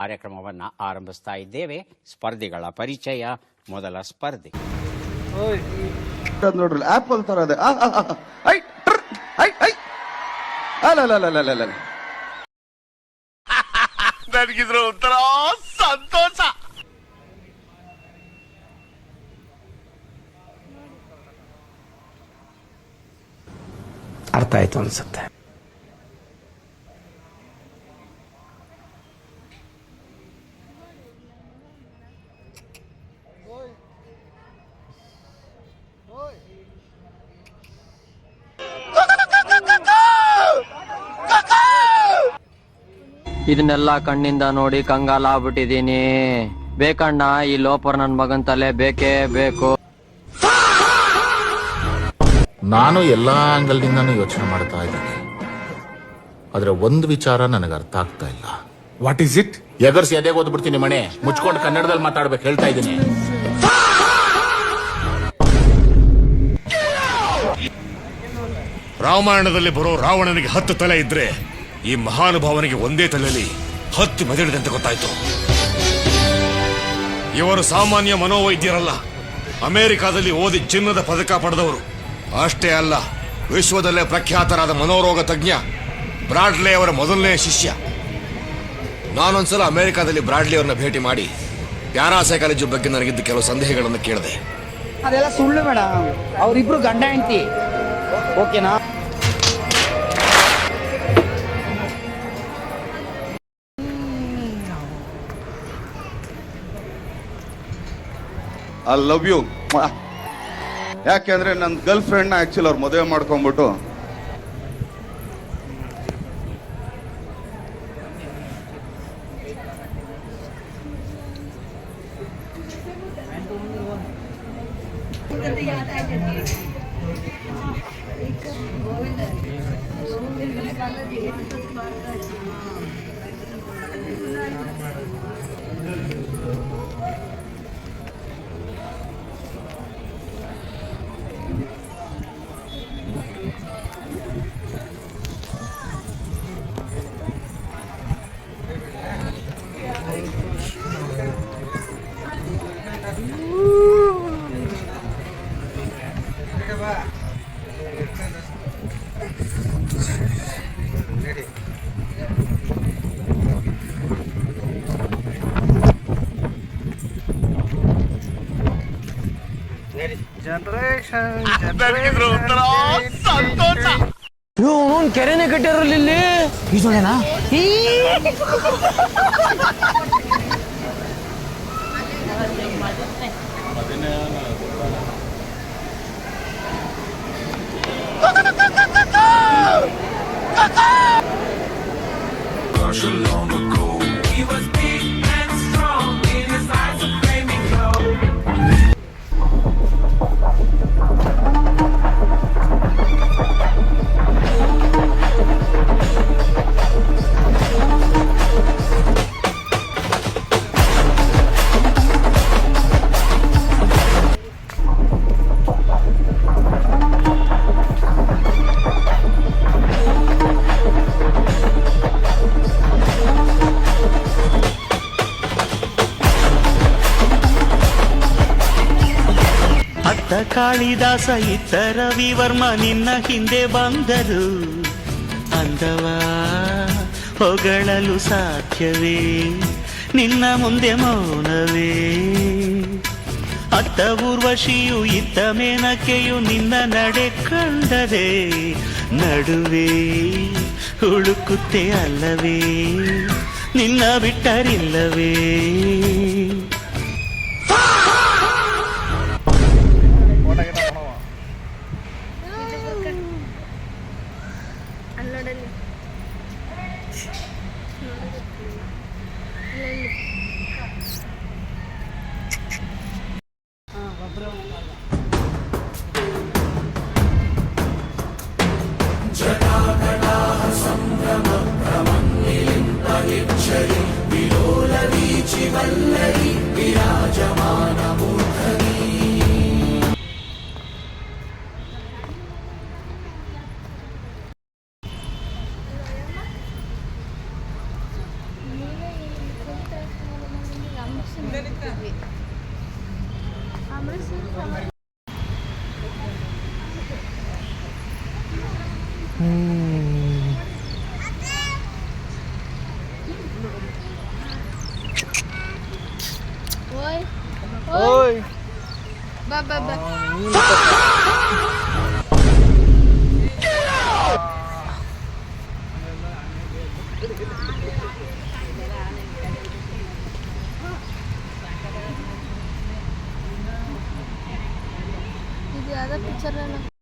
ಕಾರ್ಯಕ್ರಮವನ್ನು ಆರಂಭಿಸ್ತಾ ಇದ್ದೇವೆ. ಸ್ಪರ್ಧಿಗಳ ಪರಿಚಯ. ಮೊದಲ ಸ್ಪರ್ಧಿ ನೋಡ್ರಿ ಆಪಲ್ ತರ ಇದೆ. ನನಗಿದ್ರ ಒಂಥರ ಸಂತೋಷ. ಅರ್ಥ ಆಯ್ತು ಅನ್ಸುತ್ತೆ. ಇದನ್ನೆಲ್ಲ ಕಣ್ಣಿಂದ ನೋಡಿ ಕಂಗಾಲ ಆಗ್ಬಿಟ್ಟಿದೀನಿ. ಬೇಕಣ್ಣ, ಈ ಲೋಪರ್ ನನ್ ಮಗನ್ ತಲೆ ಬೇಕೇ ಬೇಕು. ನಾನು ಎಲ್ಲಾ ಆಂಗಲ್ ನಿಂದಾನು ಯೋಚನೆ ಮಾಡ್ತಾ ಇದ್ದೀನಿ, ಆದ್ರೆ ಒಂದು ವಿಚಾರ ನನಗೆ ಅರ್ಥ ಆಗ್ತಾ ಇಲ್ಲ. What is it? ಎಗರ್ಸಿ ಎದೆಗೆ ಓದ್ಬಿಡ್ತೀನಿ ಮಣೆ. ಮುಚ್ಕೊಂಡು ಕನ್ನಡದಲ್ಲಿ ಮಾತಾಡ್ಬೇಕು ಹೇಳ್ತಾ ಇದ್ದೀನಿ. ರಾಮಾಯಣದಲ್ಲಿ ಬರೋ ರಾವಣನಿಗೆ 10 ತಲೆ ಇದ್ರೆ ಈ ಮಹಾನುಭಾವನಿಗೆ ಒಂದೇ ತಲೆಯಲ್ಲಿ 10 ಮೆದುಳಿದೆ ಅಂತ ಗೊತ್ತಾಯ್ತು. ಇವರು ಸಾಮಾನ್ಯ ಮನೋವೈದ್ಯರಲ್ಲ, ಅಮೆರಿಕಾದಲ್ಲಿ ಓದಿ ಚಿನ್ನದ ಪದಕ ಪಡೆದವರು. ಅಷ್ಟೇ ಅಲ್ಲ, ವಿಶ್ವದಲ್ಲೇ ಪ್ರಖ್ಯಾತರಾದ ಮನೋರೋಗ ತಜ್ಞ ಬ್ರಾಡ್ಲೆ ಅವರ ಮೊದಲನೇ ಶಿಷ್ಯ. ನಾನೊಂದ್ಸಲ ಅಮೆರಿಕಾದಲ್ಲಿ ಬ್ರಾಡ್ಲಿ ಅವರನ್ನ ಭೇಟಿ ಮಾಡಿ ಪ್ಯಾರಾಸೈಕಾಲಜಿ ಬಗ್ಗೆ ನನಗಿದ್ದ ಕೆಲವು ಸಂದೇಹಗಳನ್ನು ಕೇಳಿದೆ. ಅದೆಲ್ಲ ಸುಳ್ಳು ಮೇಡಮ್. ಅವರಿಬ್ರು ಗಂಡ ಹೆಂಡತಿ, ಓಕೆನಾ? I love you. ಯಾಕೆಂದ್ರೆ ನನ್ನ ಗರ್ಲ್ ಫ್ರೆಂಡ್ ಆಕ್ಚುಲಿ ಅವ್ರು ಮದುವೆ ಮಾಡ್ಕೊಂಡ್ಬಿಟ್ಟು ನನಗಿದ್ರ ಒಂಥರ ಸಂತೋಷ. ಕೆರೆನೆ ಕಟ್ಟಿರಲ್ಲ ಇಲ್ಲಿ. ಈಸೋಳೆನಾ? ಕಾಳಿದಾಸ ಇತ್ತ ರವಿವರ್ಮ ನಿನ್ನ ಹಿಂದೆ ಬಂದರು. ಅಂದವ ಹೊಗಳಲು ಸಾಧ್ಯವೇ, ನಿನ್ನ ಮುಂದೆ ಮೌನವೇ. ಅತ್ತ ಊರ್ವಶಿಯು ಇತ್ತ ಮೇನಕೆಯು ನಿನ್ನ ನಡೆ ಕಂಡರೆ ನಡುವೆ ಹುಡುಕುತ್ತೆ ಅಲ್ಲವೇ, ನಿನ್ನ ಬಿಟ್ಟರಿಲ್ಲವೇ. ಓಯ್ ಬಾ ಬಾ ಬಾ ಇದು ಯಾವ್ದೋ ಪಿಕ್ಚರ್